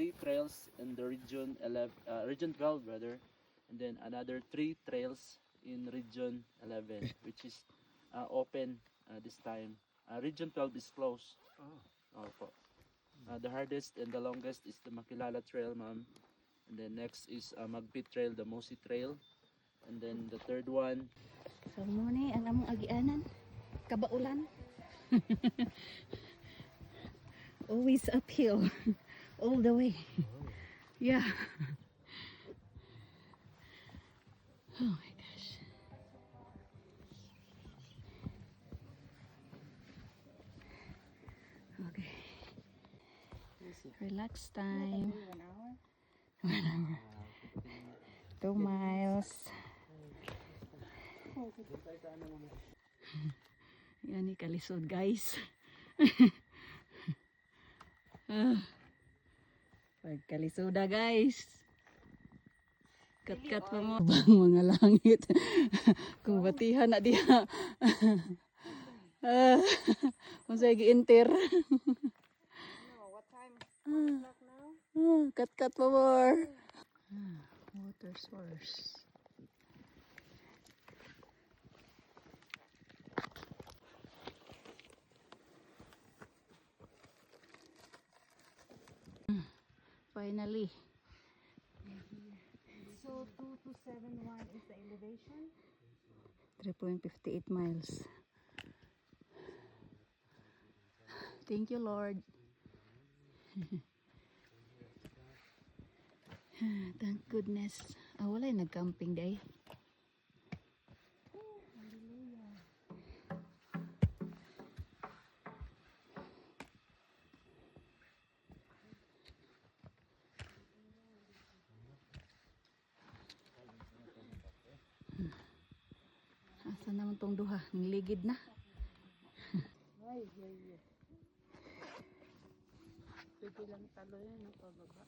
3 trails in the region 11, region 12 rather, and then another 3 trails in region 11, which is open this time. Region 12 is closed. Opo. The hardest and the longest is the Makilala Trail, ma'am. And then next is Magpit Trail, the Mosi Trail. And then the third one. So mo ni ang among agianan. Kabaulan. Always uphill. All the way. Yeah. Oh my gosh. Okay. Relax time. 1 hour. 2 miles. Yan ni kalisod guys. Pagkalisoda guys. Kat-kat pa mo. Bang mga langit. Kung batihan na diha. Kung sa'yo gi-enter. What time? 1 o'clock now? Kat-kat pa more. Water source. Finally. So 2271 is the elevation? 3.58 miles. Thank you, Lord. Thank goodness. Wala yung nag-camping day. Asa naman tong duha? Ningligid na. Ay. Pwede lang talo yan, no, pababa.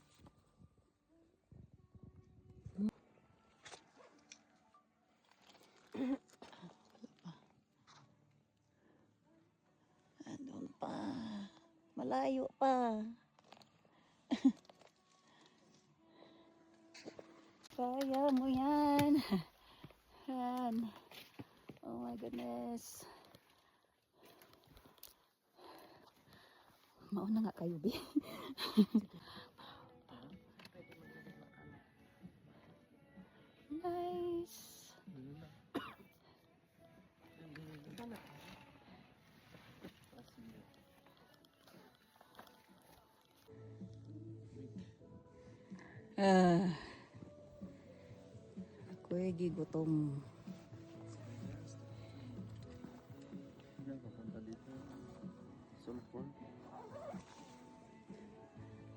Andun pa. Malayo pa. Kaya mo yan. Yan. Oh my goodness. Mauna nga kayo, Bi. Nice. Ako'y gigutom. Sulfur.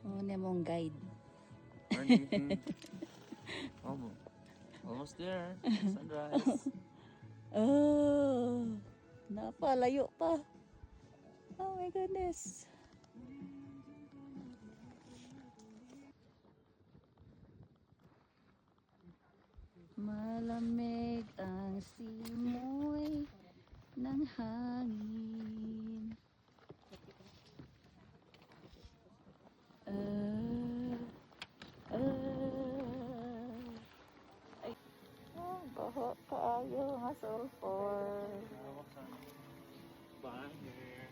Ano mong guide? Almost there. Sunrise. Oh, napalayo pa. Oh my goodness. Malamig ang simoy ng hangin. Ay, baho kaayo nga sulfur. Banger.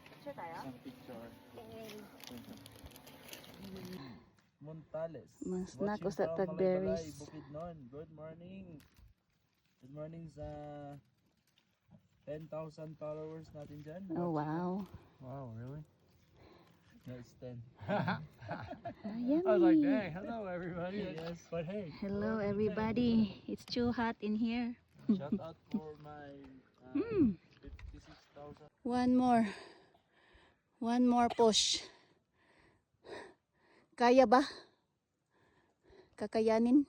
Picture tayo? Isang picture. Okay. Montales. Mas snack Watching us at from Tagberries. Malaybalay, Bukidnon. Good morning. Good morning sa 10,000 followers natin dyan. Oh wow. Wow, really? No, it's 10. Yummy. I was like, dang, hello everybody. Yes, but hey. Hello everybody. It's too hot in here. Shout out for my 56,000. One more. One more push. Kaya ba? Kakayanin?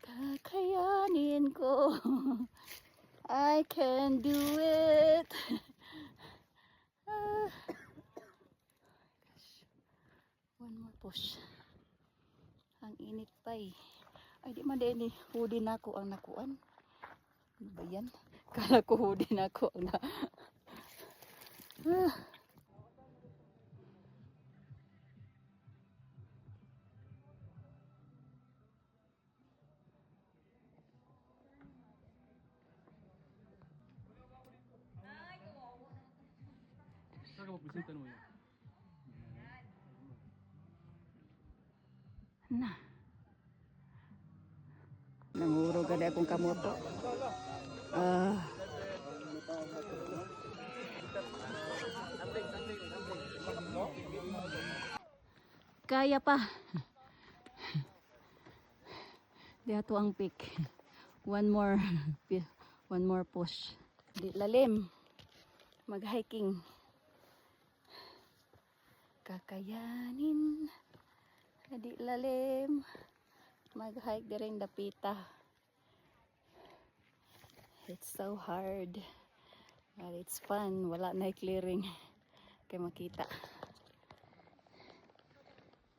Kakayanin ko. I can do it. One more push. Ang init pa eh. Ay di man din eh. Hoodie na ako ang nakuan. Ano ba yan? Kala ko hudin ako na. Ah. Na. Nanguro gani akong kamoto. Ah. Kaya pa. Di ato ang peak. One more one more push. Di lalim. Mag-hiking. Kakayanin. Di lalim. Mag-hike din dapita. It's so hard. But it's fun. Wala na clearing. Kaya makita.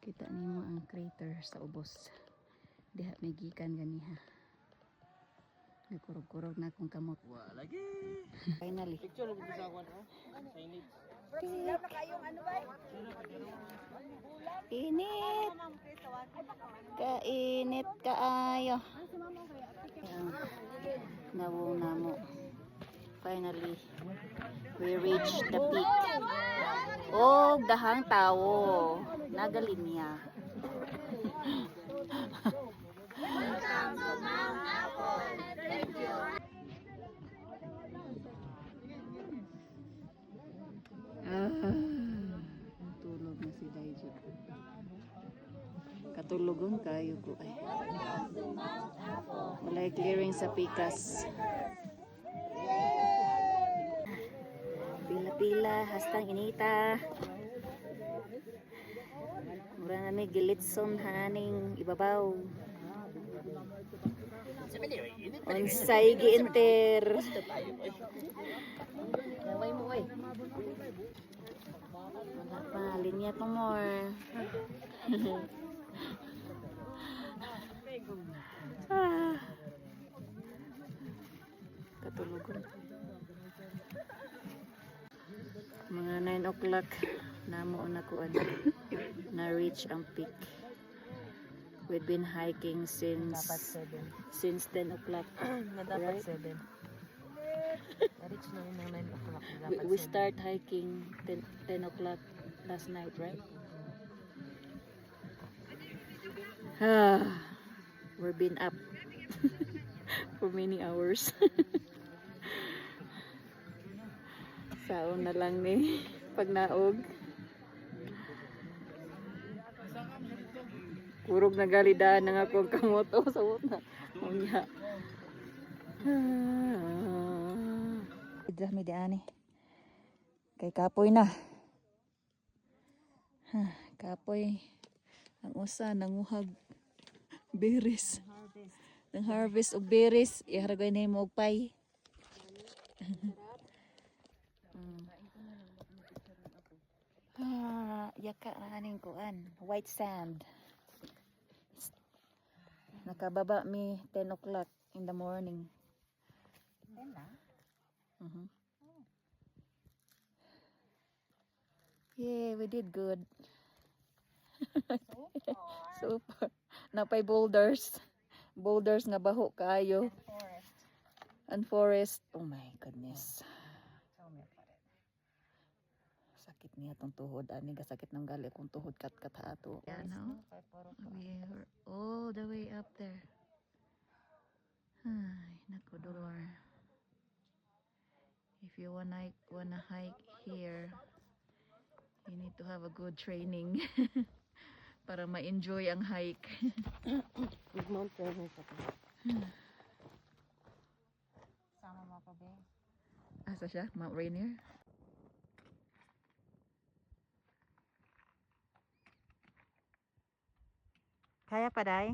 Kita nimo ang crater sa ubos. Diha may gikan ganiha. Nagkurog-kurog na akong kamot. Wa lagi. Finally. Picture mo sa ako no? Signage. Init. Kainit kaayo. Nawong namo. Finally, we reached the peak. Oh, dahang tawo. Nagalinya. Tulog na si Daijo. Katulugon kayo ko ay. Walay clearing sa pikas. Pila-pila, hastang inita. Mura na may gilitson haning ibabaw. Onsay gi-enter. Naway mo oy. Wala pa, linya pa more. Katulugon. Mga 9 o'clock namo na ko na reach ang peak. We've been hiking since 10 o'clock. Na dapat Right? 7. Na-reach na yun ng 9 o'clock. We start hiking 10 o'clock last night, right? We've been up for many hours. Saon na lang ni pag naog. Kurog na galidaan ng akong kamoto sa na. Unya. Idra mi diani. Kay kapoy na. Kapoy. Ang usa nanguhag berries. Ang harvest og berries, iharagay na mo og pay. Yaka aning kuan, white sand. Nakababa mi 10 o'clock in the morning. 10 na? Yeah, we did good. So far. Napay boulders. Boulders nga baho kayo. Forest. And forest. Oh my goodness. Tell me about it. Sakit niya tong tuhod. Ani ka sakit ng gali kung tuhod kat hato. Yeah, no? We are all the way up there. Ay, naku dolor. If you wanna hike here, you need to have a good training para ma-enjoy ang hike. Good Mount Rainier pa to. Sama mo pa ba? Asa siya? Mount Rainier? Kaya pa, Day?